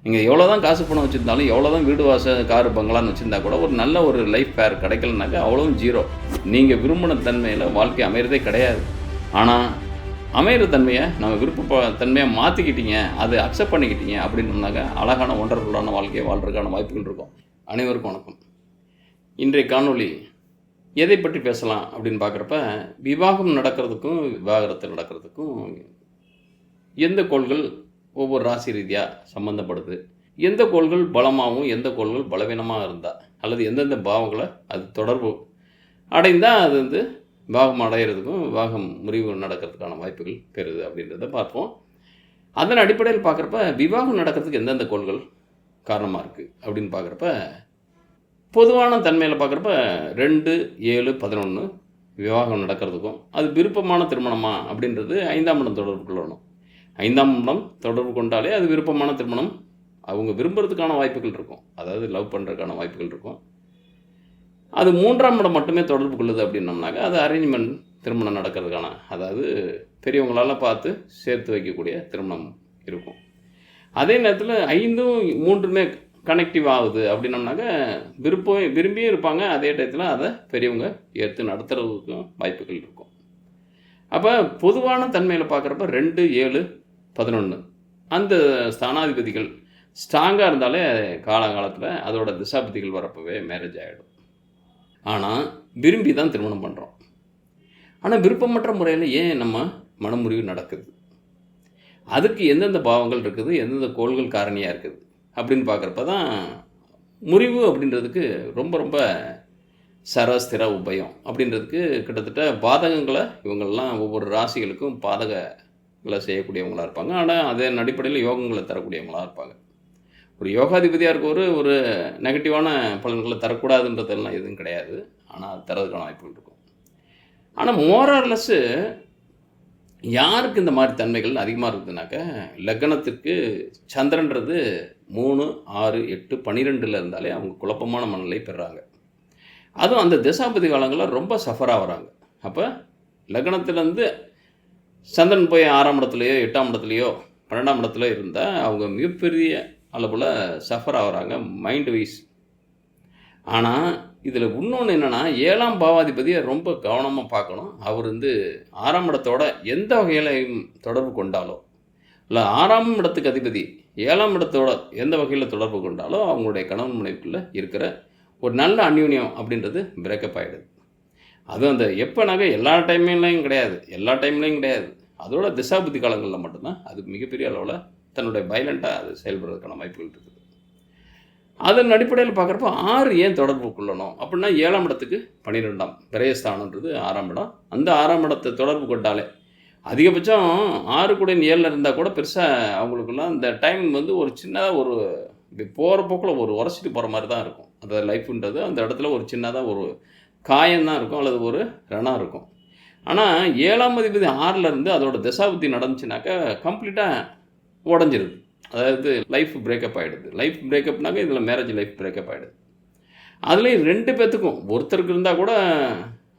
நீங்கள் எவ்வளோ தான் காசு பணம் வச்சுருந்தாலும், எவ்வளோ தான் வீடு வாசல் காரு பங்களான்னு வச்சுருந்தா கூட ஒரு நல்ல ஒரு லைஃப் பேர் கிடைக்கலனாக்கா அவ்வளவும் ஜீரோ. நீங்கள் விரும்பின தன்மையில் வாழ்க்கை அமைகிறதே கிடையாது. ஆனால் அமைகிற தன்மையை நம்ம விருப்ப தன்மையாக மாற்றிக்கிட்டீங்க, அதை அக்செப்ட் பண்ணிக்கிட்டீங்க அப்படின்னோம்னாக்கா அழகான ஒண்டர்ஃபுல்லான வாழ்க்கையை வாழ்கிறதுக்கான வாய்ப்புகள் இருக்கும். அனைவருக்கும் வணக்கம். இன்றைய காணொளி எதை பற்றி பேசலாம் அப்படின்னு பார்க்குறப்ப, விவாகம் நடக்கிறதுக்கும் விவாகரத்து நடக்கிறதுக்கும் எந்த கோள்கள் ஒவ்வொரு ராசி ரீதியாக சம்மந்தப்படுது, எந்த கோள்கள் பலமாகவும் எந்த கோள்கள் பலவீனமாக இருந்தால், அல்லது எந்தெந்த பாவங்களை அது தொடர்பு அடைந்தால் அது விவாகம் அடைகிறதுக்கும் விவாகம் முறிவு நடக்கிறதுக்கான வாய்ப்புகள் பெறுது அப்படின்றத பார்ப்போம். அதன் அடிப்படையில் பார்க்குறப்ப விவாகம் நடக்கிறதுக்கு எந்தெந்த கோள்கள் காரணமாக இருக்குது அப்படின்னு பார்க்குறப்ப, பொதுவான தன்மையில் பார்க்குறப்ப 2, 7, 11 விவாகம் நடக்கிறதுக்கும் அது விருப்பமான திருமணமா அப்படின்றது 5ஆம் இடம் தொடர்பு கொள்ளணும். 5ஆம் இடம் தொடர்பு கொண்டாலே அது விருப்பமான திருமணம் அவங்க விரும்புறதுக்கான வாய்ப்புகள் இருக்கும். அதாவது லவ் பண்ணுறதுக்கான வாய்ப்புகள் இருக்கும். அது 3ஆம் இடம் மட்டுமே தொடர்பு கொள்ளுது அப்படின்னோம்னாக்கா அது அரேஞ்ச்மெண்ட் திருமணம் நடக்கிறதுக்கான, அதாவது பெரியவங்களால் பார்த்து சேர்த்து வைக்கக்கூடிய திருமணம் இருக்கும். அதே நேரத்தில் 5ம் 3மே கனெக்டிவ் ஆகுது அப்படின்னோம்னாக்கா விரும்பியும் இருப்பாங்க, அதே டயத்தில் அதை பெரியவங்க ஏற்று நடத்துறதுக்கும் வாய்ப்புகள் இருக்கும். அப்போ பொதுவான தன்மையில் பார்க்குறப்ப 2, 7, 11 அந்த ஸ்தானாதிபதிகள் ஸ்ட்ராங்காக இருந்தாலே காலகாலத்தில் அதோட திசாபதிகள் வரப்பவே மேரேஜ் ஆகிடும். ஆனால் விரும்பி தான் திருமணம் பண்ணுறோம். ஆனால் விருப்பமற்ற முறையில் ஏன் நம்ம மனமுறிவு நடக்குது, அதுக்கு எந்தெந்த பாவங்கள் இருக்குது, எந்தெந்த கோள்கள் காரணியாக இருக்குது அப்படின்னு பார்க்குறப்ப தான் முறிவு அப்படின்றதுக்கு ரொம்ப ரொம்ப சரஸ்திர உபயம் அப்படின்றதுக்கு கிட்டத்தட்ட பாதகங்களை இவங்கள்லாம் ஒவ்வொரு ராசிகளுக்கும் பாதகங்களை செய்யக்கூடியவங்களாக இருப்பாங்க. ஆனால் அதன் அடிப்படையில் யோகங்களை தரக்கூடியவங்களாக இருப்பாங்க. ஒரு யோகாதிபதியாக இருக்கவர் ஒரு நெகட்டிவான பலன்களை தரக்கூடாதுன்றதெல்லாம் எதுவும் கிடையாது. ஆனால் அது தரதுக்கான வாய்ப்புகள் இருக்கும். ஆனால் மோரார்லெஸ்ஸு யாருக்கு இந்த மாதிரி தன்மைகள் அதிகமாக இருக்குதுனாக்க, லக்னத்திற்கு சந்திரன்றது 3, 6, 8, 12 இருந்தாலே அவங்க குழப்பமான மனநிலை பெறுறாங்க. அதுவும் அந்த திசாபதி காலங்களில் ரொம்ப சஃபர் ஆகிறாங்க. அப்போ லக்னத்திலேருந்து சந்திரன் போய் 6ஆம் இடத்துலையோ 8ஆம் இடத்துலையோ 12ஆம் இடத்துல இருந்தால் அவங்க மிகப்பெரிய அளவில் சஃபர் ஆகிறாங்க மைண்ட் வைஸ். ஆனால் இதில் இன்னொன்று என்னென்னா, 7ஆம் பாவாதிபதியை ரொம்ப கவனமாக பார்க்கணும். அவர் 6ஆம் இடத்தோட எந்த வகையிலையும் தொடர்பு கொண்டாலோ, இல்லை 6ஆம் இடத்துக்கு அதிபதி 7ஆம் இடத்தோட எந்த வகையில் தொடர்பு கொண்டாலோ அவங்களுடைய கணவன் மனைவிக்குள்ளே இருக்கிற ஒரு நல்ல அந்யூன்யம் அப்படின்றது பிரேக்கப் ஆகிடுது. அதுவும் அந்த எப்போனாக்க எல்லா டைம்லையும் கிடையாது, அதோட திசாபுத்தி காலங்களில் மட்டும்தான் அது மிகப்பெரிய அளவில் தன்னுடைய வயலண்ட்டாக அது செயல்படுறதுக்கான வாய்ப்புகள் இருக்குது. அதன் அடிப்படையில் பார்க்குறப்போ 6 ஏன் தொடர்பு கொள்ளணும் அப்படின்னா, 7ஆம் இடத்துக்கு 12ஆம் விரயஸ்தானன்றது 6ஆம் இடம். அந்த 6ஆம் இடத்தை தொடர்பு கொண்டாலே அதிகபட்சம் 6 கூட 7 இருந்தால் கூட பெருசாக அவங்களுக்குலாம் அந்த டைம் ஒரு சின்னதாக ஒரு போகிற போக்கில் ஒரு உரசிட்டு போகிற மாதிரி தான் இருக்கும். அந்த லைஃப்ன்றது அந்த இடத்துல ஒரு சின்னதாக ஒரு காயம்தான் இருக்கும், அல்லது ஒரு ரணம் இருக்கும். ஆனால் 7ஆம் அதிபதி 6ல் இருந்து அதோட தசாபுத்தி நடந்துச்சுனாக்கா கம்ப்ளீட்டாக உடஞ்சிருது. அதாவது லைஃப் பிரேக்கப் ஆகிடுது. லைஃப் பிரேக்கப்னாக்கா இதில் மேரேஜ் லைஃப் பிரேக்கப் ஆகிடுது. அதுலேயும் 2 பேர்த்துக்கும், ஒருத்தருக்கு இருந்தால் கூட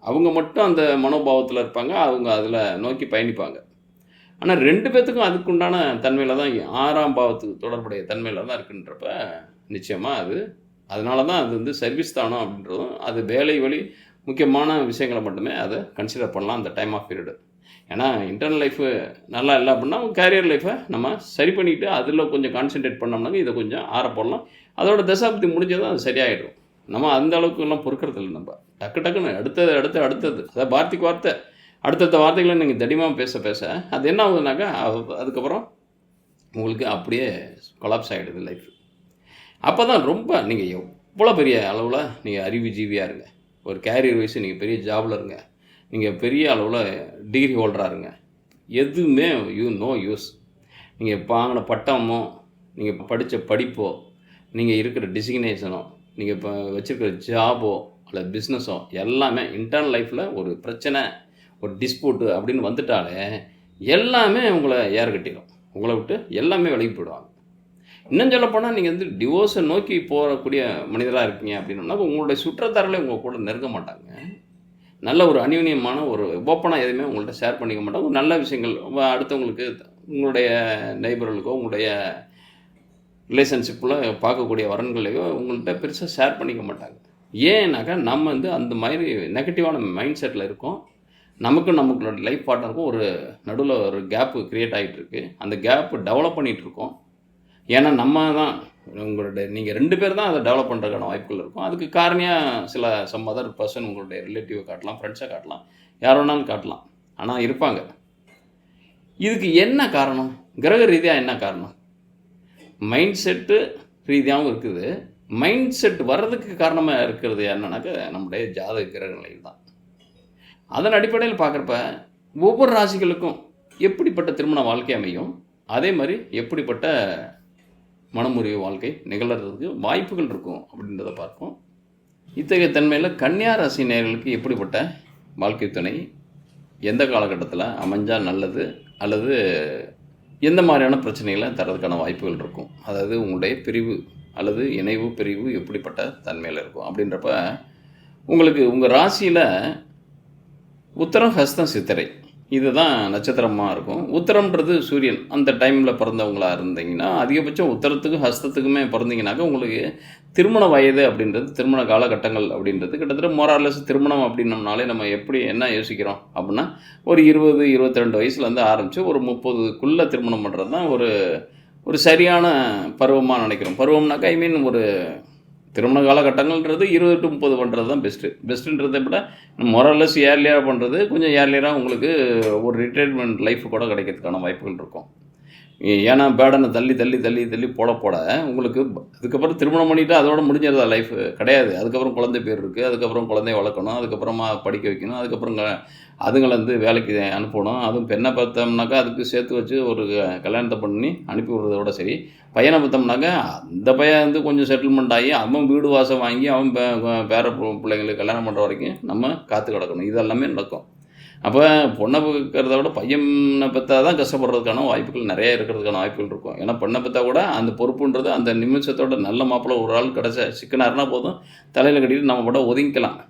அவங்க மட்டும் அந்த மனோபாவத்தில் இருப்பாங்க, அவங்க அதில் நோக்கி பயணிப்பாங்க. ஆனால் 2 பேர்த்துக்கும் அதுக்குண்டான தன்மையில் தான் 6ஆம் பாவத்துக்கு தொடர்புடைய தன்மையில் தான் இருக்குன்றப்ப நிச்சயமாக அதனால தான் அது சர்வீஸ் தானம் அப்படின்றதும், அது வேலை வழி முக்கியமான விஷயங்களை மட்டுமே அதை கன்சிடர் பண்ணலாம் அந்த டைம் ஆஃப் பீரியடு. ஏன்னா இன்டர்னல் லைஃபு நல்லா இல்லை அப்படின்னா கேரியர் லைஃப்பை நம்ம சரி பண்ணிவிட்டு அதில் கொஞ்சம் கான்சென்ட்ரேட் பண்ணோம்னாக்க இதை கொஞ்சம் ஆற போடலாம். அதோட தசாப்தி முடிஞ்சதும் அது சரியாயிடும். நம்ம அந்த அளவுக்குலாம் பொறுக்கிறது இல்லை. நம்ம டக்குன்னு அடுத்தது அதாவது வார்த்தைக்கு வார்த்தை அடுத்தடுத்த வார்த்தைகளை நீங்கள் தடிமாக பேச அது என்ன ஆகுதுனாக்கா அதுக்கப்புறம் உங்களுக்கு அப்படியே கொலாப்ஸ் ஆகிடுது லைஃப். அப்போ தான் ரொம்ப நீங்கள் எவ்வளோ பெரிய அளவில் நீங்கள் அறிவுஜீவியாக இருங்க, ஒரு கேரியர் வைஸ் நீங்கள் பெரிய ஜாபில் இருங்க, நீங்கள் பெரிய அளவில் டிகிரி ஹோல்டராக இருங்க, எதுவுமே நோ யூஸ். நீங்கள் வாங்கின பட்டமோ, நீங்கள் படித்த படிப்போ, நீங்கள் இருக்கிற டிசிக்னேஷனோ, நீங்கள் இப்போ வச்சுருக்கிற ஜாபோ அல்லது பிஸ்னஸோ எல்லாமே இன்டர்னல் லைஃப்பில் ஒரு பிரச்சனை, ஒரு டிஸ்பியூட்டு அப்படின்னு வந்துட்டாலே எல்லாமே உங்களை ஏறக்கட்டிடும். உங்களை விட்டு எல்லாமே விலகி போயிடுவாங்க. இன்னும் சொல்லப்போனால் நீங்கள் டிவோர்ஸை நோக்கி போகக்கூடிய மனிதராக இருக்கீங்க அப்படின்னா உங்களுடைய சுற்றத்தாரர்களே உங்கள் கூட நெருங்க மாட்டாங்க. நல்ல ஒரு அந்யூன்யமான ஒரு ஓப்பனாக எதுவுமே உங்கள்கிட்ட ஷேர் பண்ணிக்க மாட்டாங்க. நல்ல விஷயங்கள் அடுத்தவங்களுக்கு, உங்களுடைய நெய்பர்களுக்கோ, உங்களுடைய ரிலேஷன்ஷிப்பில் பார்க்கக்கூடிய வரன்களையோ உங்கள்கிட்ட பெருசாக ஷேர் பண்ணிக்க மாட்டாங்க. ஏன்னாக்கா நம்ம அந்த மாதிரி நெகட்டிவான மைண்ட் செட்டில் இருக்கோம். நம்மளோட லைஃப் பார்ட்னருக்கும் ஒரு நடுவில் ஒரு கேப்பு க்ரியேட் ஆகிட்டுருக்கு. அந்த கேப்பு டெவலப் பண்ணிகிட்ருக்கோம். ஏன்னா நம்ம தான் நீங்கள் 2 பேர் தான் அதை டெவலப் பண்ணுறதுக்கான வாய்ப்புகள் இருக்கும். அதுக்கு காரணியாக சம் அதர் பர்சன் உங்களுடைய ரிலேட்டிவை காட்டலாம், ஃப்ரெண்ட்ஸை காட்டலாம், யார் வேணாலும் காட்டலாம். ஆனால் இருப்பாங்க. இதுக்கு என்ன காரணம்? கிரக ரீதியாக என்ன காரணம்? மைண்ட் செட்டு ரீதியாகவும் இருக்குது. மைண்ட் செட் வர்றதுக்கு காரணமாக இருக்கிறது என்னன்னாக்கா நம்முடைய ஜாதக கிரக நிலைகள் தான். அதன் அடிப்படையில் பார்க்குறப்ப ஒவ்வொரு ராசிகளுக்கும் எப்படிப்பட்ட திருமண வாழ்க்கை அமையும், அதே மாதிரி எப்படிப்பட்ட மனமுறிவு வாழ்க்கை நிகழறதுக்கு வாய்ப்புகள் இருக்கும் அப்படின்றத பார்ப்போம். இத்தகைய தன்மையில் கன்னியா ராசி நேயர்களுக்கு எப்படிப்பட்ட வாழ்க்கை துணை எந்த காலகட்டத்தில் அமைஞ்சால் நல்லது, அல்லது எந்த மாதிரியான பிரச்சனைகளை தரதுக்கான வாய்ப்புகள் இருக்கும், அதாவது உங்களுடைய பிரிவு அல்லது இணைவு பிரிவு எப்படிப்பட்ட தன்மையில் இருக்கும் அப்படின்றப்ப உங்களுக்கு உங்கள் ராசியில் உத்தரம், ஹஸ்தம், சித்திரை இதுதான் நட்சத்திரமாக இருக்கும். உத்தரம்ன்றது சூரியன். அந்த டைமில் பிறந்தவங்களாக இருந்தீங்கன்னா அதிகபட்சம் உத்தரத்துக்கும் ஹஸ்தத்துக்குமே பிறந்தீங்கன்னாக்கா உங்களுக்கு திருமண வயது அப்படின்றது, திருமண காலகட்டங்கள் அப்படின்றது கிட்டத்தட்ட மோரார்லெஸ் திருமணம் அப்படின்னம்னாலே நம்ம எப்படி என்ன யோசிக்கிறோம் அப்படின்னா ஒரு 20-22 வயசுலேருந்து ஆரம்பித்து ஒரு 30க்குள்ளே திருமணம் பண்ணுறது தான் ஒரு சரியான பருவமாக நினைக்கிறோம். பருவம்னாக்கா ஒரு திருமண காலகட்டங்கள்ன்றது 20 to 30 பண்ணுறது தான் பெஸ்ட்டுன்றதை விட மொரலஸ் ஏர்லியாக பண்ணுறது கொஞ்சம் ஏர்லியராக உங்களுக்கு ஒரு ரிட்டையர்மெண்ட் லைஃப் கூட கிடைக்கிறதுக்கான வாய்ப்புகள் இருக்கும். ஏன்னா பேடனை தள்ளி போட உங்களுக்கு அதுக்கப்புறம் திருமணம் பண்ணிவிட்டு அதோட முடிஞ்சிருந்தா லைஃப் கிடையாது. அதுக்கப்புறம் குழந்தை பேர் இருக்குது, அதுக்கப்புறம் குழந்தைய வளர்க்கணும், அதுக்கப்புறமா படிக்க வைக்கணும், அதுக்கப்புறம் அதுங்களை வேலைக்கு அனுப்பணும். அதுவும் பெண்ணை பார்த்தோம்னாக்கா அதுக்கு சேர்த்து வச்சு ஒரு கல்யாணத்தை பண்ணி அனுப்பி விடுறதோட சரி, பையனை பார்த்தோம்னாக்கா அந்த பையன் கொஞ்சம் செட்டில்மெண்ட் ஆகி அவன் வீடு வாசம் வாங்கி அவன் பேர பிள்ளைங்களுக்கு கல்யாணம் பண்ணுற வரைக்கும் நம்ம காத்து கிடக்கணும். இது எல்லாமே நடக்கும். அப்போ பொண்ணை பார்க்கறத விட பையனை பார்த்தா தான் கஷ்டப்படுறதுக்கான வாய்ப்புகள் நிறைய இருக்கிறதுக்கான வாய்ப்புகள் இருக்கும். ஏன்னா பொண்ணை பார்த்தா கூட அந்த பொறுப்புன்றது அந்த நிமிஷத்தோட நல்ல மாப்பிள்ளை ஒரு ஆள் கிடச்ச சிக்கனாருனா போதும் தலையில் கட்டிட்டு நம்ம கூட ஒதுங்கிக்கலாம்.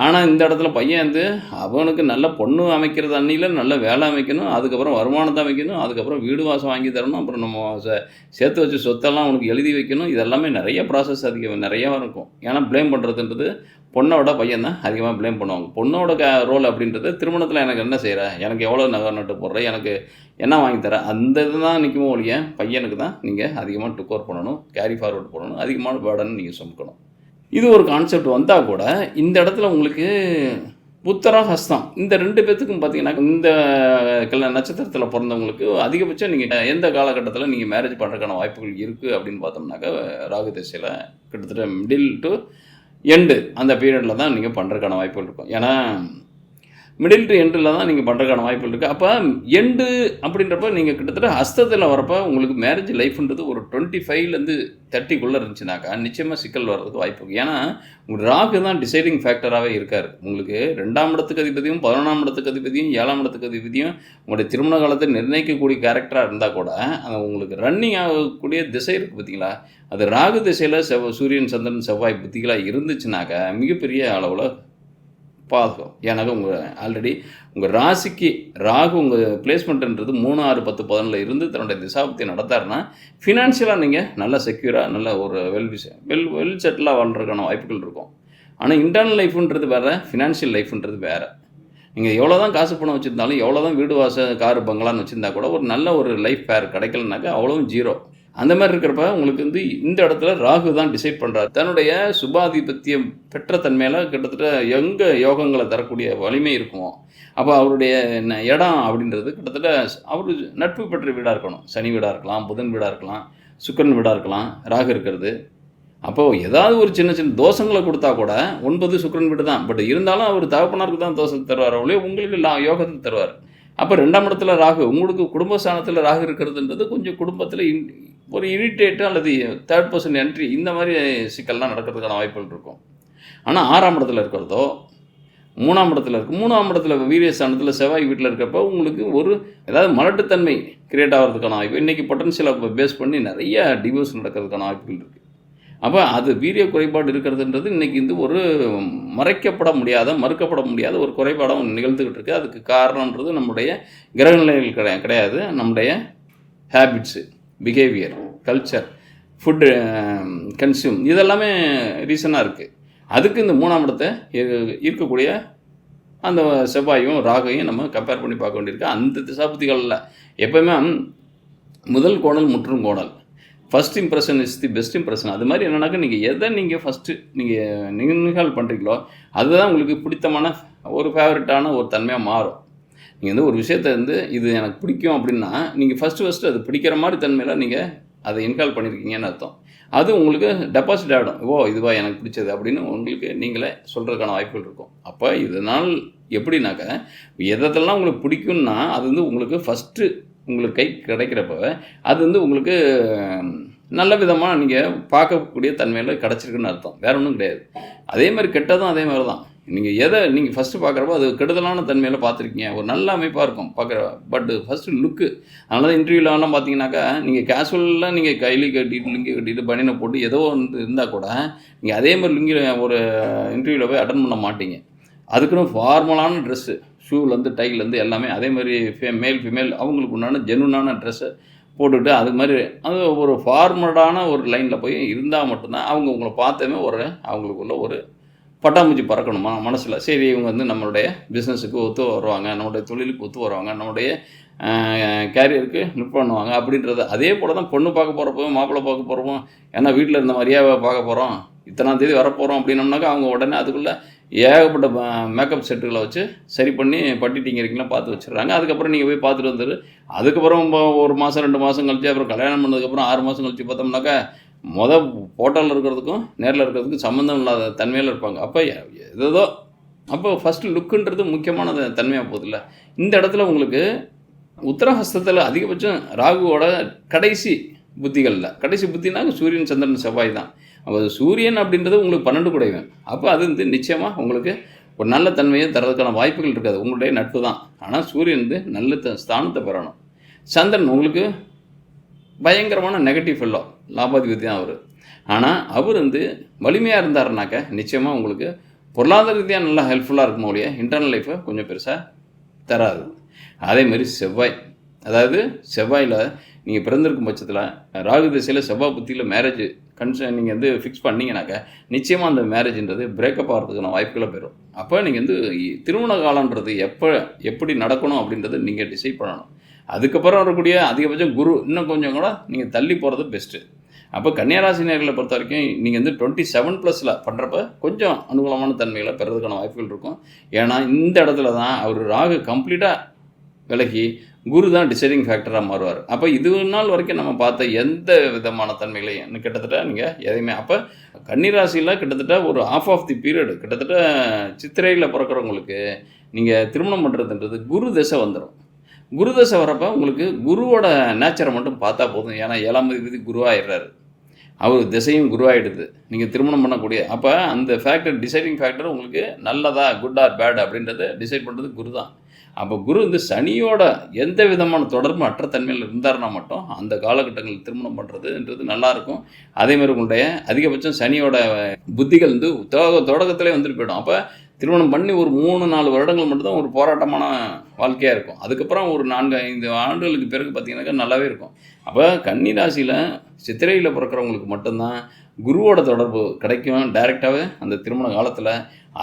ஆனால் இந்த இடத்துல பையன் அவனுக்கு நல்ல பொண்ணு அமைக்கிறது அன்னியில் நல்ல வேலை அமைக்கணும், அதுக்கப்புறம் வருமானத்தை அமைக்கணும், அதுக்கப்புறம் வீடு வாசம் வாங்கி தரணும், அப்புறம் நம்ம சேர்த்து வச்சு சொத்தெல்லாம் அவனுக்கு எழுதி வைக்கணும். இதெல்லாமே நிறைய ப்ராசஸ் நிறையா இருக்கும். ஏன்னா ப்ளேம் பண்ணுறதுன்றது பொண்ணோட பையன் தான் அதிகமாக ப்ளேம் பண்ணுவாங்க. பொண்ணோட ரோல் அப்படின்றது திருமணத்தில் எனக்கு என்ன செய்கிற, எனக்கு எவ்வளோ நகை நட்டு போடுற, எனக்கு என்ன வாங்கி தர, அந்த இது தான் நிற்குமோ ஒழிய பையனுக்கு தான் நீங்கள் அதிகமாக டுக்கோர் பண்ணணும், கேரி ஃபார்வர்ட் பண்ணணும், அதிகமான பேர்டன் நீங்கள் சுமக்கணும். இது ஒரு கான்செப்ட் வந்தால் கூட இந்த இடத்துல உங்களுக்கு உத்தரம், ஹஸ்தம் இந்த 2 பேர்த்துக்கும் பார்த்தீங்கன்னா இந்த நட்சத்திரத்தில் பிறந்தவங்களுக்கு அதிகபட்சம் நீங்கள் எந்த காலகட்டத்தில் நீங்கள் மேரேஜ் பண்ணுறதுக்கான வாய்ப்புகள் இருக்குது அப்படின்னு பார்த்தோம்னாக்கா ராகு திசையில் கிட்டத்தட்ட மிடில் டு எண்டு அந்த பீரியடில் தான் நீங்கள் பண்ணுறதுக்கான வாய்ப்புகள் இருக்கும். ஏன்னா மிடில் டு எண்டில் தான் நீங்கள் பண்ணுறதுக்கான வாய்ப்புகள் இருக்குது. அப்போ எண்டு அப்படின்றப்ப நீங்கள் கிட்டத்தட்ட ஹஸ்தத்தில் வரப்போ உங்களுக்கு மேரேஜ் லைஃப்ன்றது ஒரு 25லேருந்து 30க்குள்ளே இருந்துச்சுனாக்கா நிச்சயமாக சிக்கல் வர்றதுக்கு வாய்ப்பு இருக்குது. ஏன்னா உங்களுக்கு ராகு தான் டிசைடிங் ஃபேக்டராகவே இருக்கார். உங்களுக்கு 2ஆம் இடத்துக்கு அதிபதியும் 11ஆம் இடத்துக்கு அதிபதியும் 7ஆம் இடத்துக்கு அதிபதியும் உங்களுடைய திருமண காலத்தை நிர்ணயிக்கக்கூடிய கேரக்டராக இருந்தால் கூட அது உங்களுக்கு ரன்னிங் ஆகக்கூடிய திசை இருக்குது பார்த்தீங்களா, அது ராகு திசையில் சூரியன், சந்திரன், செவ்வாய் புத்திகளாக இருந்துச்சுனாக்கா மிகப்பெரிய அளவில் பாதுகாக்கும். ஏன்னாக்கா ஆல்ரெடி உங்கள் ராசிக்கு ராகு உங்கள் பிளேஸ்மெண்ட்ன்றது 3, 6, 10, 11 இருந்து தன்னுடைய திசாபத்தி நடத்தாருன்னா ஃபினான்ஷியலாக நீங்கள் நல்லா செக்யூராக நல்ல ஒரு வெல் செட்டிலாக வாழ்றதுக்கான வாய்ப்புகள் இருக்கும். ஆனால் இன்டர்னல் லைஃப்ன்றது வேறு, ஃபினான்ஷியல் லைஃப்ன்றது வேறு. நீங்கள் எவ்வளோ தான் காசு பணம் வச்சுருந்தாலும், எவ்வளோ தான் வீடு வாசல் காரு பங்களான்னு வச்சுருந்தா கூட ஒரு நல்ல ஒரு லைஃப் பேர் கிடைக்கலனாக்கா அவ்வளவும் ஜீரோ. அந்த மாதிரி இருக்கிறப்ப உங்களுக்கு இந்த இடத்துல ராகு தான் டிசைட் பண்ணுறாரு. தன்னுடைய சுபாதிபத்தியம் பெற்ற தன்மையில் கிட்டத்தட்ட எங்கே யோகங்களை தரக்கூடிய வலிமை இருக்குமோ அப்போ அவருடைய இடம் அப்படின்றது கிட்டத்தட்ட அவர் நட்பு பெற்ற வீடாக இருக்கணும். சனி வீடாக இருக்கலாம், புதன் வீடாக இருக்கலாம், சுக்கிரன் வீடாக இருக்கலாம், ராகு இருக்கிறது. அப்போது ஏதாவது ஒரு சின்ன சின்ன தோஷங்களை கொடுத்தா கூட 9 சுக்கிரன் வீடு தான். பட் இருந்தாலும் அவர் தகப்பனாருக்கு தான் தோஷத்தை தருவார், அவளே உங்களுக்கு யோகத்தை தருவார். அப்போ 2ஆம் இடத்துல ராகு, உங்களுக்கு குடும்பஸ்தானத்தில் ராகு இருக்கிறதுன்றது கொஞ்சம் குடும்பத்தில் ஒரு இரிட்டேட்டு அல்லது 3rd person என்ட்ரி இந்த மாதிரி சிக்கல்லாம் நடக்கிறதுக்கான வாய்ப்புகள் இருக்கும். ஆனால் 6ஆம் இடத்துல இருக்கிறதோ 3ஆம் இடத்துல இருக்குது, 3ஆம் இடத்துல வீரியஸ்தானத்தில் செவ்வாய் வீட்டில் இருக்கிறப்ப உங்களுக்கு ஏதாவது மலட்டுத்தன்மை கிரியேட் ஆகிறதுக்கான வாய்ப்பு இன்றைக்கி பொட்டன்ஷியலை பேஸ் பண்ணி நிறைய டிவோர்ஸ் நடக்கிறதுக்கான வாய்ப்புகள் இருக்குது. அப்போ அது வீரிய குறைபாடு இருக்கிறதுன்றது இன்றைக்கி ஒரு மறைக்கப்பட முடியாத ஒரு குறைபாடாக நிகழ்ந்துக்கிட்டு இருக்குது. அதுக்கு காரணன்றது நம்முடைய கிரக நிலைகள் கிடையாது, நம்முடைய habits, behaviour, culture, food consume இதெல்லாமே ரீசனாக இருக்குது. அதுக்கு இந்த 3ஆம் இடத்தை இருக்கக்கூடிய அந்த செவ்வாயும் ராகையும் நம்ம கம்பேர் பண்ணி பார்க்க வேண்டியிருக்கு. அந்த திசாபுத்திகளில் எப்போயுமே முதல் கோணல் முற்றும் கோணல், first impression is the best impression. அது மாதிரி என்னன்னாக்கா நீங்கள் எதை நீங்கள் ஃபஸ்ட்டு நீங்கள் பண்ணுறீங்களோ அதுதான் உங்களுக்கு பிடித்தமான ஒரு ஃபேவரட்டான ஒரு தன்மையாக மாறும். நீங்கள் ஒரு விஷயத்தை இது எனக்கு பிடிக்கும் அப்படின்னா நீங்கள் ஃபஸ்ட்டு அது பிடிக்கிற மாதிரி தன்மையில் நீங்கள் அதை இன்கால் பண்ணியிருக்கீங்கன்னு அர்த்தம். அது உங்களுக்கு டெபாசிட் ஆகிடும். இதுவா எனக்கு பிடிச்சது அப்படின்னு உங்களுக்கு நீங்களே சொல்கிறதுக்கான வாய்ப்புகள் இருக்கும். அப்போ இதனால் எப்படின்னாக்கா எதெல்லாம் உங்களுக்கு பிடிக்கும்னா அது உங்களுக்கு ஃபஸ்ட்டு உங்களுக்கு கை கிடைக்கிறப்ப அது உங்களுக்கு நல்ல விதமாக நீங்கள் பார்க்கக்கூடிய தன்மையில் கிடச்சிருக்குன்னு அர்த்தம், வேறு ஒன்றும் கிடையாது. அதே மாதிரி கெட்டதும் அதே மாதிரி தான். நீங்கள் எதை நீங்கள் ஃபஸ்ட்டு பார்க்குறப்போ அது கெடுதலான தன்மையில் பார்த்துருக்கீங்க, ஒரு நல்ல அமைப்பாக இருக்கும் பார்க்குற, பட்டு ஃபஸ்ட்டு லுக்கு. அதனால தான் இன்டர்வியூலலாம் பார்த்தீங்கன்னாக்கா நீங்கள் கேஷுவலாக நீங்கள் கைலி கட்டிட்டு லுங்கி கட்டிட்டு பனியனை போட்டு ஏதோ ஒன்று இருந்தால் கூட நீங்கள் அதே மாதிரி லுங்கி ஒரு இன்டர்வியூவில் போய் அட்டன் பண்ண மாட்டீங்க. அதுக்குன்னு ஃபார்மலான ட்ரெஸ்ஸு, ஷூலேருந்து டைலேருந்து எல்லாமே அதே மாதிரி மேல் ஃபீமேல் அவங்களுக்கு உண்டான ஜெனுனான ட்ரெஸ்ஸை போட்டுக்கிட்டு அது மாதிரி அது ஒரு ஃபார்மலான ஒரு லைனில் போய் இருந்தால் மட்டும்தான் அவங்க உங்களை பார்த்தமே அவங்களுக்குள்ள ஒரு பட்டாம்பூச்சி பறக்கணுமா மனசில். சரி இவங்க நம்மளுடைய பிஸ்னஸுக்கு ஒத்து வருவாங்க, நம்மளுடைய தொழிலுக்கு ஒத்து வருவாங்க, நம்மளுடைய கேரியருக்கு லிஃப்ட் பண்ணுவாங்க அப்படின்றது. அதே போல் தான் பொண்ணு பார்க்க போகிறப்போ மாப்பிள்ளை பார்க்க போகிறப்போ ஏன்னா வீட்டில் இருந்த மாதிரியே பார்க்க போகிறோம், இத்தனாம் தேதி வரப்போகிறோம் அப்படின்னோம்னாக்கா அவங்க உடனே அதுக்குள்ளே ஏகப்பட்ட மேக்கப் செட்டுகளை வச்சு சரி பண்ணி பட்டிட்டிங்கிறீங்களாம் பார்த்து வச்சுடுறாங்க. அதுக்கப்புறம் நீங்கள் போய் பார்த்துட்டு வந்துடு. அதுக்கப்புறம் 1 மாதம் 2 மாதம் கழிச்சு அப்புறம் கல்யாணம் பண்ணதுக்கப்புறம் 6 மாதம் கழிச்சு பார்த்தோம்னாக்கா ஃபோட்டோவில் இருக்கிறதுக்கும் நேரில் இருக்கிறதுக்கும் சம்மந்தம் இல்லாத தன்மையில் இருப்பாங்க. அப்போ ஏதோ அப்போ ஃபஸ்ட்டு லுக்குன்றது முக்கியமான தன்மையாக போகுதில்ல. இந்த இடத்துல உங்களுக்கு உத்தரஹஸ்தத்தில் அதிகபட்சம் ராகுவோட கடைசி புத்தினாக்க சூரியன் சந்திரன் செவ்வாய் தான். அப்போ சூரியன் அப்படின்றது உங்களுக்கு 12 குடைவன். அப்போ அது நிச்சயமாக உங்களுக்கு ஒரு நல்ல தன்மையை தரதுக்கான வாய்ப்புகள் இருக்காது, உங்களுடைய நட்பு தான். ஆனால் சூரியன் நல்ல ஸ்தானத்தை பெறணும். சந்திரன் உங்களுக்கு பயங்கரமான நெகட்டிவ் ஃபெல்லோ, லாபாதிபதி தான் அவர். ஆனால் அவர் வலிமையாக இருந்தாருனாக்க நிச்சயமாக உங்களுக்கு பொருளாதார ரீதியாக நல்லா ஹெல்ப்ஃபுல்லாக இருக்கும் ஒழிய இன்டர்னல் லைஃப்பை கொஞ்சம் பெருசாக தராது. அதேமாதிரி செவ்வாய், அதாவது செவ்வாயில் நீங்கள் பிறந்திருக்கும் பட்சத்தில் ராகு திசையில் செவ்வாய் புத்தியில் மேரேஜ் நீங்கள் ஃபிக்ஸ் பண்ணிங்கனாக்கா நிச்சயமாக அந்த மேரேஜ்ன்றது பிரேக்கப் ஆகிறதுக்கான வாய்ப்புகளை பெறும். அப்போ நீங்கள் திருமண காலன்றது எப்படி நடக்கணும் அப்படின்றத நீங்கள் டிசைட் பண்ணணும். அதுக்கப்புறம் வரக்கூடிய அதிகபட்சம் குரு இன்னும் கொஞ்சம் கூட நீங்கள் தள்ளி போகிறது பெஸ்ட்டு. அப்போ கன்னியாராசி நேர்களை பொறுத்த வரைக்கும் நீங்கள் 27+ பண்ணுறப்ப கொஞ்சம் அனுகூலமான தன்மைகளை பெறதுக்கான வாய்ப்புகள் இருக்கும். ஏன்னா இந்த இடத்துல தான் அவர் ராகு கம்ப்ளீட்டாக விலகி குரு தான் டிசைடிங் ஃபேக்டராக மாறுவார். அப்போ இது நாள் வரைக்கும் நம்ம பார்த்த எந்த விதமான தன்மைகளையும் கிட்டத்தட்ட நீங்கள் எதையுமே அப்போ கன்னிராசியில் கிட்டத்தட்ட ஒரு ஆஃப் தி பீரியடு கிட்டத்தட்ட சித்திரையில் பிறக்கிறவங்களுக்கு நீங்கள் திருமணம் பண்ணுறதுன்றது குரு திசை வந்துடும். குரு தசை வரப்போ உங்களுக்கு குருவோட நேச்சரை மட்டும் பார்த்தா போதும். ஏன்னா 7ஆம் அதிபதி குருவாகிடுறாரு, அவர் திசையும் குருவாகிடுது நீங்கள் திருமணம் பண்ணக்கூடிய. அப்போ அந்த டிசைடிங் ஃபேக்டர் உங்களுக்கு நல்லதா குட் ஆர் பேட் அப்படின்றத டிசைட் பண்ணுறது குரு தான். அப்போ குரு சனியோட எந்த விதமான தொடர்பு அற்ற தன்மையில் இருந்தார்னா மட்டும் அந்த காலகட்டங்களில் திருமணம் பண்ணுறதுன்றது நல்லாயிருக்கும். அதேமாதிரி உங்களுடைய அதிகபட்சம் சனியோட புத்திகள் தொடக்கத்திலே வந்துட்டு போயிடும். அப்போ திருமணம் பண்ணி ஒரு 3-4 வருடங்கள் மட்டும்தான் ஒரு போராட்டமான வாழ்க்கையாக இருக்கும். அதுக்கப்புறம் ஒரு 4-5 ஆண்டுகளுக்கு பிறகு பார்த்திங்கனாக்கா நல்லாவே இருக்கும். அப்போ கன்னிராசியில் சித்திரையில் பிறக்கிறவங்களுக்கு மட்டும்தான் குருவோட தொடர்பு கிடைக்கும் டைரெக்டாகவே அந்த திருமண காலத்தில்.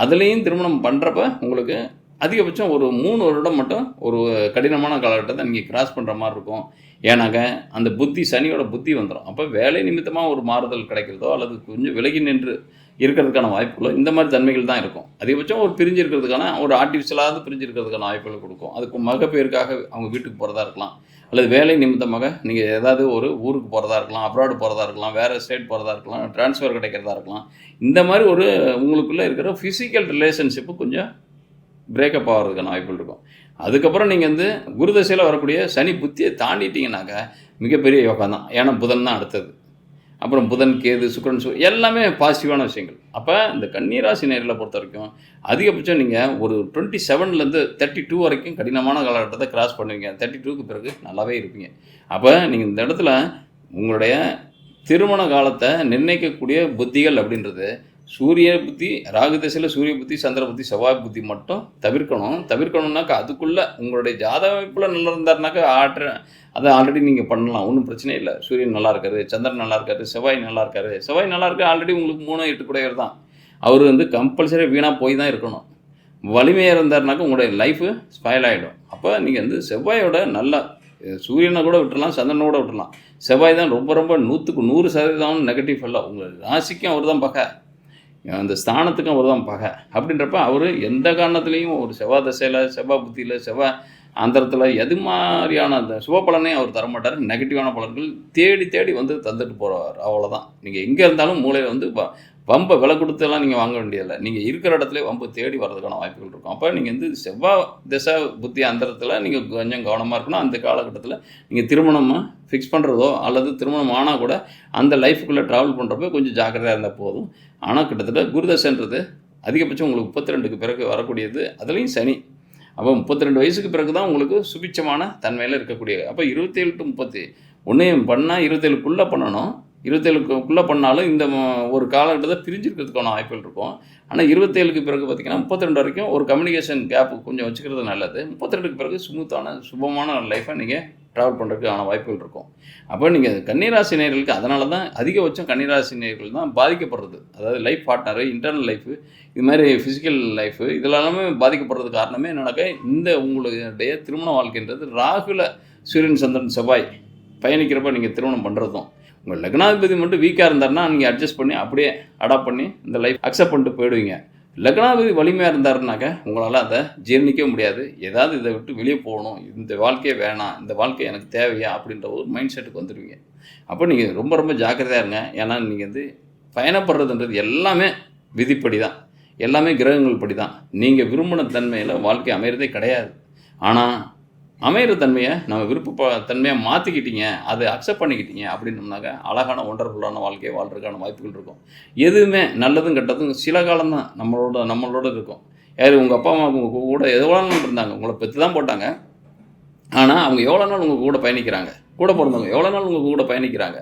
அதுலேயும் திருமணம் பண்ணுறப்ப உங்களுக்கு அதிகபட்சம் ஒரு 3 வருடம் மட்டும் ஒரு கடினமான காலகட்டத்தை நீங்கள் கிராஸ் பண்ணுற மாதிரி இருக்கும். ஏன்னாக்க அந்த சனியோட புத்தி வந்துடும். அப்போ வேலை நிமித்தமாக ஒரு மாறுதல் கிடைக்கிறதோ அல்லது கொஞ்சம் விலகி நின்று இருக்கிறதுக்கான வாய்ப்புகளோ இந்த மாதிரி தன்மைகள் தான் இருக்கும். அதிகபட்சம் ஒரு பிரிஞ்சு இருக்கிறதுக்கான ஒரு ஆர்டிஃபிஷியலாவது பிரிஞ்சு இருக்கிறதுக்கான வாய்ப்புகள் கொடுக்கும். அதுக்கு மகப்பேருக்காக அவங்க வீட்டுக்கு போகிறதா இருக்கலாம், அல்லது வேலை நிமித்தமாக நீங்கள் ஏதாவது ஒரு ஊருக்கு போகிறதா இருக்கலாம், அப்ராடு போகிறதா இருக்கலாம், வேறு ஸ்டேட் போகிறதா இருக்கலாம், ட்ரான்ஸ்ஃபர் கிடைக்கிறதா இருக்கலாம். இந்த மாதிரி ஒரு உங்களுக்குள்ளே இருக்கிற ஃபிசிக்கல் ரிலேஷன்ஷிப்பு கொஞ்சம் பிரேக்கப் ஆகிறதுக்கான வாய்ப்புகள் இருக்கும். அதுக்கப்புறம் நீங்கள் குரு தசையில் வரக்கூடிய சனி புத்தியை தாண்டிட்டிங்கனாக்கா மிகப்பெரிய யோகம் தான். ஏன்னா புதன் தான் அடுத்தது. அப்புறம் புதன், கேது, சுக்கிரன் எல்லாமே பாசிட்டிவான விஷயங்கள். அப்போ இந்த கன்னிராசி நேர்களை பொறுத்த வரைக்கும் அதிகபட்சம் நீங்கள் ஒரு 27லேருந்து 32 வரைக்கும் கடினமான காலகட்டத்தை கிராஸ் பண்ணுவீங்க. 32க்கு பிறகு நல்லாவே இருப்பீங்க. அப்போ நீங்கள் இந்த இடத்துல உங்களுடைய திருமண காலத்தை நிர்ணயிக்கக்கூடிய புத்திகள் அப்படின்றது சூரிய புத்தி, ராகு திசையில் சூரிய புத்தி, சந்திர புத்தி, செவ்வாய் புத்தி மட்டும் தவிர்க்கணும்னாக்கா அதுக்குள்ளே உங்களுடைய ஜாதக அமைப்பில் நல்லா இருந்தாருனாக்கா அதை ஆல்ரெடி நீங்கள் பண்ணலாம், ஒன்றும் பிரச்சனை இல்லை. சூரியன் நல்லா இருக்காரு, சந்திரன் நல்லா இருக்காரு, செவ்வாய் நல்லா இருக்காரு. செவ்வாய் நல்லா இருக்கு, ஆல்ரெடி உங்களுக்கு 3 8 கூடையவர் தான். அவர் கம்பல்சரி வீணாக போய் தான் இருக்கணும். வலிமையாக இருந்தாருனாக்கா உங்களுடைய லைஃபு ஸ்பாயில் ஆகிடும். அப்போ நீங்கள் செவ்வாயோட நல்லா, சூரியனை கூட விட்டுடலாம், சந்திரனை கூட விட்டுடலாம். செவ்வாய் தான் ரொம்ப ரொம்ப 100க்கு 100% நெகட்டிவ் இல்லை. உங்கள் ராசிக்கும் அவர் தான் பகை, அந்த ஸ்தானத்துக்கும் அவர் தான் பகை. அப்படின்றப்ப அவர் எந்த காரணத்துலேயும் ஒரு செவ்வாய் தசையில், செவ்வாய் புத்தியில், செவ்வாய் அந்தரத்தில் எது மாதிரியான அந்த சுப பலனையும் அவர் தரமாட்டார். நெகட்டிவான பலன்கள் தேடி தேடி தந்துட்டு போகிறவர், அவ்வளோதான். நீங்கள் எங்கே இருந்தாலும் மூளையில் வம்பை விலை கொடுத்தெல்லாம் நீங்கள் வாங்க வேண்டியதில்லை. நீங்கள் இருக்கிற இடத்துல வம்பு தேடி வர்றதுக்கான வாய்ப்புகள் இருக்கும். அப்போ நீங்கள் செவ்வாய் திசை புத்தி அந்தரத்தில் நீங்கள் கொஞ்சம் கவனமாக இருக்கணும். அந்த காலகட்டத்தில் நீங்கள் திருமணமாக ஃபிக்ஸ் பண்ணுறதோ அல்லது திருமணம் ஆனால் கூட அந்த லைஃபுக்குள்ளே ட்ராவல் பண்ணுறப்போ கொஞ்சம் ஜாக்கிரதையாக இருந்தால் போதும். ஆனால் கிட்டத்தட்ட குருதசைன்றது அதிகபட்சம் உங்களுக்கு 32க்கு பிறகு வரக்கூடியது. அதுலேயும் சனி. அப்போ 32 வயசுக்கு பிறகு தான் உங்களுக்கு சுபிட்சமான தன்மையில் இருக்கக்கூடிய. அப்போ 27 to 30 ஒன்றையும் பண்ணால் 27க்குள்ளே பண்ணணும். 27க்குள்ளே பண்ணாலும் இந்த ஒரு காலகட்டத்தை பிரிஞ்சிருக்கிறதுக்கான வாய்ப்புகள் இருக்கும். ஆனால் 27க்கு பிறகு பார்த்திங்கன்னா 32 வரைக்கும் ஒரு கம்யூனிகேஷன் கேப் கொஞ்சம் வச்சுக்கிறது நல்லது. 32க்கு பிறகு ஸ்மூத்தான சுபமான லைஃப்பை நீங்கள் ட்ராவல் பண்ணுறதுக்கான வாய்ப்புகள் இருக்கும். அப்போ நீங்கள் கன்னிராசி நேயர்களுக்கு அதனால தான் அதிகபட்சம் கன்னிராசி நேயர்கள் தான் பாதிக்கப்படுறது. அதாவது லைஃப் பார்ட்னரு, இன்டர்னல் லைஃபு, இது மாதிரி ஃபிசிக்கல் லைஃபு இதெல்லாமே பாதிக்கப்படுறது காரணமே என்னன்னாக்கா உங்களுடைய திருமண வாழ்க்கைன்றது ராகுல சூரியன் சந்திரன் செவ்வாய் பயணிக்கிறப்ப நீங்கள் திருமணம் பண்ணுறதும், உங்கள் லக்னாதிபதி மட்டும் வீக்காக இருந்தாருன்னா நீங்கள் அட்ஜஸ்ட் பண்ணி அப்படியே அடாப்ட் பண்ணி இந்த லைஃப் அக்செப்ட் பண்ணிட்டு போயிடுவீங்க. லக்னாதிபதி வலிமையாக இருந்தாருனாக்கா உங்களால் அதை ஜீர்ணிக்கவே முடியாது. ஏதாவது இதை விட்டு வெளியே போகணும், இந்த வாழ்க்கையே வேணாம், இந்த வாழ்க்கை எனக்கு தேவையா அப்படின்ற ஒரு மைண்ட் செட்டுக்கு வந்துடுவீங்க. அப்போ நீங்கள் ரொம்ப ரொம்ப ஜாக்கிரதையாக இருங்க. ஏன்னா நீங்கள் பயணப்படுறதுன்றது எல்லாமே விதிப்படி தான், எல்லாமே கிரகங்கள் படி தான். நீங்கள் விரும்பின தன்மையில் வாழ்க்கை அமைகிறதே கிடையாது. ஆனால் அமைகிற தன்மையை நம்ம விருப்ப தன்மையாக மாற்றிக்கிட்டீங்க, அதை அக்செப்ட் பண்ணிக்கிட்டீங்க அப்படின்னோம்னாக்கா அழகான ஒண்டர்ஃபுல்லான வாழ்க்கையை வாழ்றதுக்கான வாய்ப்புகள் இருக்கும். எதுவுமே நல்லதும் கெட்டதும் சில காலம்தான் நம்மளோட இருக்கும். யார் உங்கள் அப்பா அம்மா உங்கள் கூட எவ்வளோ நாள் இருந்தாங்க, உங்களை பெற்று தான் போட்டாங்க. ஆனால் அவங்க எவ்வளோ நாள் உங்கள் கூட பயணிக்கிறாங்க, கூட பிறந்தவங்க எவ்வளோ நாள் உங்கள் கூட பயணிக்கிறாங்க,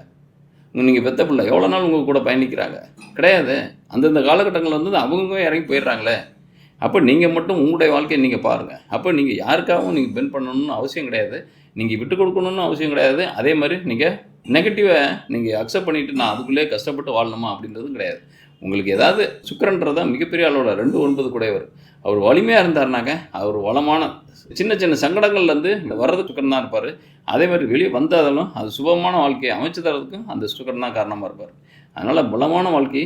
நீங்கள் பெற்ற பிள்ளை எவ்வளோ நாள் உங்கள் கூட பயணிக்கிறாங்க கிடையாது. அந்தந்த காலகட்டங்கள் அவங்க இறங்கி போயிடுறாங்களே. அப்போ நீங்கள் மட்டும் உங்களுடைய வாழ்க்கையை நீங்கள் பாருங்கள். அப்போ நீங்கள் யாருக்காகவும் நீங்கள் பெண்ட் பண்ணணும்னு அவசியம் கிடையாது, நீங்கள் விட்டு கொடுக்கணும்னு அவசியம் கிடையாது. அதே மாதிரி நீங்கள் நெகட்டிவை நீங்கள் அக்செப்ட் பண்ணிவிட்டு நான் அதுக்குள்ளேயே கஷ்டப்பட்டு வாழணுமா அப்படின்றதும் கிடையாது. உங்களுக்கு ஏதாவது சுக்கிரன்றதான் மிகப்பெரிய அளவோட 2-9 கூடையவர், அவர் வலிமையாக இருந்தாருனாக்க அவர் வளமான சின்ன சின்ன சங்கடங்கள்லேருந்து வர்றது சுக்கிரன் தான் இருப்பார். அதே மாதிரி வெளியே வந்தாலும் அது சுபமான வாழ்க்கையை அமைச்சு தரதுக்கும் அந்த சுக்கிரன் தான் காரணமாக இருப்பார். அதனால் பலமான வாழ்க்கை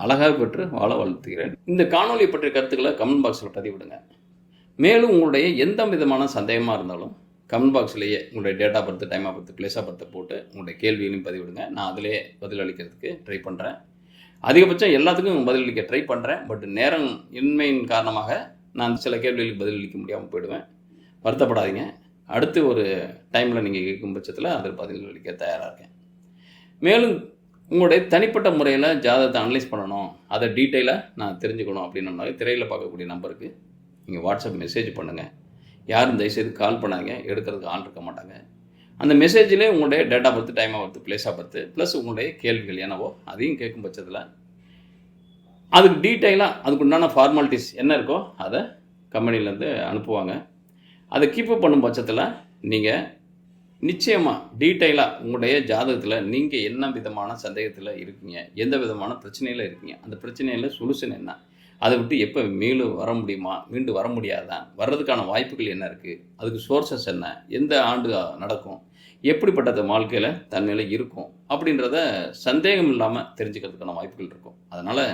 அழகாக பெற்று வாழ வாழ்த்துகிறேன். இந்த காணொலி பற்றிய கருத்துக்களை கமெண்ட் பாக்ஸில் பதிவிடுங்க. மேலும் உங்களுடைய எந்த விதமான சந்தேகமாக இருந்தாலும் கமெண்ட் பாக்ஸ்லேயே உங்களுடைய date of birth, time of birth, place of பர்த்தை போட்டு உங்களுடைய கேள்விகளையும் பதிவிடுங்க. நான் அதிலே பதிலளிக்கிறதுக்கு ட்ரை பண்ணுறேன். அதிகபட்சம் எல்லாத்துக்கும் பதிலளிக்க ட்ரை பண்ணுறேன். பட் நேரம் இன்மையின் காரணமாக நான் சில கேள்விகளுக்கு பதிலளிக்க முடியாமல் போயிடுவேன். வருத்தப்படாதீங்க. அடுத்து ஒரு டைமில் நீங்கள் கேட்கும் பட்சத்தில் அதில் பதிலளிக்க தயாராக இருக்கேன். மேலும் உங்களுடைய தனிப்பட்ட முறையில் ஜாதகத்தை அனலைஸ் பண்ணணும், அதை டீட்டெயிலாக நான் தெரிஞ்சுக்கணும் அப்படின்னோம்னாக்க திரையில் பார்க்கக்கூடிய நம்பருக்கு நீங்கள் வாட்ஸ்அப் மெசேஜ் பண்ணுங்கள். யாரும் தயவுசெய்து கால் பண்ணாங்க, எடுக்கிறதுக்கு ஆள் இருக்க மாட்டாங்க. அந்த மெசேஜிலே உங்களுடைய date of birth, time of birth, place of birth plus உங்களுடைய கேள்விகள் என்னவோ அதையும் கேட்கும் பட்சத்தில் அதுக்கு டீட்டெயிலாக அதுக்குண்டான ஃபார்மாலிட்டிஸ் என்ன இருக்கோ அதை கம்பெனிலேருந்து அனுப்புவாங்க. அதை கீப்பப் பண்ணும் பட்சத்தில் நீங்கள் நிச்சயமாக டீட்டெயிலாக உங்களுடைய ஜாதகத்தில் நீங்கள் என்ன விதமான சந்தேகத்தில் இருக்கீங்க, எந்த விதமான பிரச்சனையில் இருக்கீங்க, அந்த பிரச்சனையில் சொல்யூஷன் என்ன, அதை விட்டு எப்போ மீண்டு வர முடியாதா, வர்றதுக்கான வாய்ப்புகள் என்ன இருக்குது, அதுக்கு சோர்சஸ் என்ன, எந்த ஆண்டு நடக்கும், எப்படிப்பட்ட வாழ்க்கையில் தன்மையில் இருக்கும் அப்படின்றத சந்தேகம் இல்லாமல் தெரிஞ்சுக்கிறதுக்கான வாய்ப்புகள் இருக்கும். அதனால்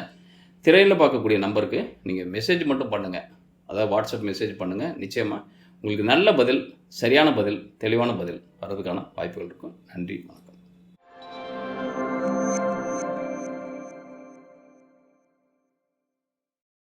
திரையில் பார்க்கக்கூடிய நம்பருக்கு நீங்கள் மெசேஜ் மட்டும் பண்ணுங்கள். அதாவது வாட்ஸ்அப் மெசேஜ் பண்ணுங்கள். நிச்சயமாக உங்களுக்கு நல்ல பதில், சரியான பதில், தெளிவான பதில் வர்றதுக்கான வாய்ப்புகள் இருக்கும். நன்றி.